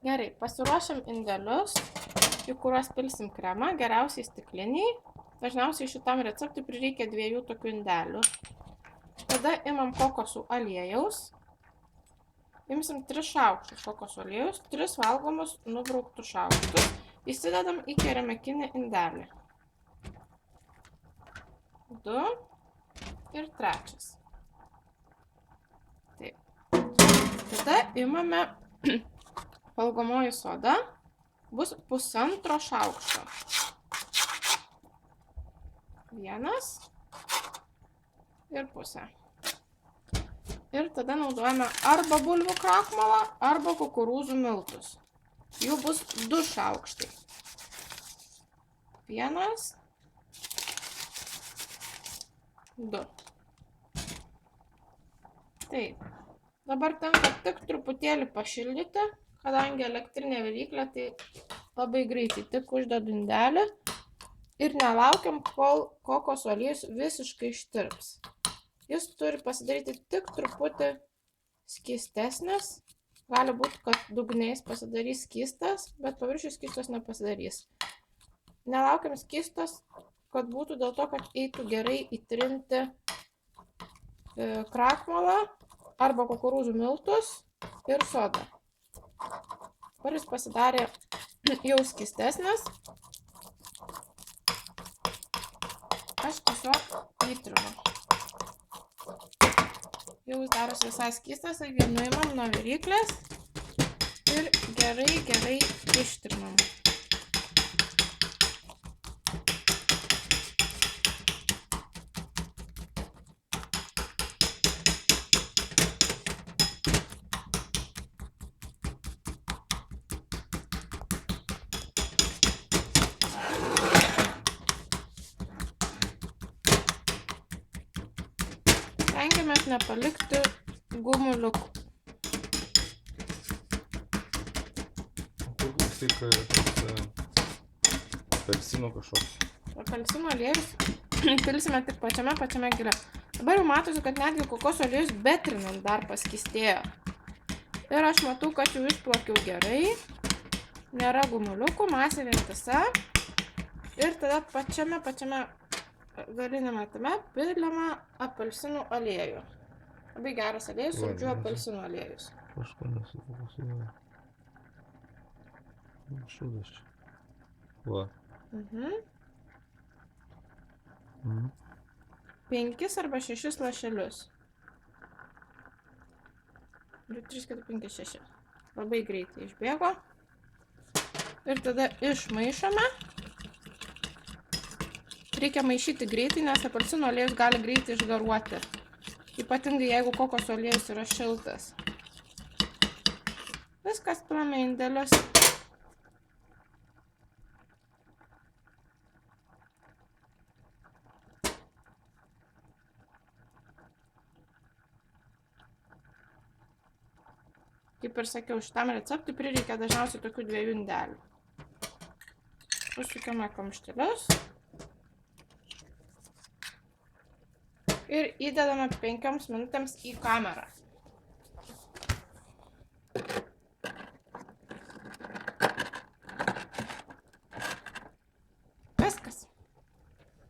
Gerai, pasiruošiam indelius, į kuriuos pilsim kremą, geriausiai stikliniai. Dažniausiai šitam receptui prireikia 2 tokių indelių. Tada imam kokosų aliejaus. Imsim 3 šaukštus kokosų aliejaus, 3 valgomus nubrauktus šaukštus. Įsidedam į keramikinį indelį. 2 ir 3. Taip. Tada imame valgomoji soda, bus 1,5 šaukšto. 1 ir pusė. Ir tada naudojame arba bulvių krakmolą, arba kukurūzų miltus. Jų bus 2 šaukštai. 1, 2. Taip. Dabar tenka tik truputėlį pašildyti, kadangi elektrinė viryklė, tai labai greitai tik uždedu indelį ir nelaukiam, kol kokosų aliejus visiškai ištirps. Jis turi pasidaryti tik truputį skystesnis. Gali būti, kad dugniais pasidarys skystas, bet paviršius skystas nepasidarys. Nelaukiam skystas, kad būtų dėl to, kad eitų gerai įtrinti krakmolą arba kukurūzų miltus ir sodą. Dabar jis pasidarė jau skystesnis. Aš tiesiog įtrinu. Jau jis darosi visai skystas, taigi nuimam nuo viryklės ir gerai ištrinam. Stengiamės nepalikti gumuliukų. Kur tik apelsinų kažkoks. Apelsinų aliejus pilsime tik pačiame gile. Dabar jau matosi, kad netgi kokosų aliejus betrinant dar paskystėjo. Ir aš matau, kad jau išplakiau gerai. Nėra gumuliukų, masė vientisa. Ir tada pačiame galiniame tame piliame apelsinų aliejų. Labai geras aliejus, saldžių apelsinų aliejus. Kažko nesufokusuoja. Šūdas čia. Va. 5 arba 6 lašelius. 2, 3, 4, 5, 6. Labai greitai išbėgo. Ir tada išmaišome. Reikia maišyti greitai, nes apelsinų aliejus gali greitai išgaruoti. Ypatingai jeigu kokosų aliejus yra šiltas. Viskas pilame į indelius. Kaip ir sakiau, šitam receptui prireikia dažniausiai tokių 2 indelių. Užsukame kamštelius. Ir įdedame 5 minutėms į kamerą.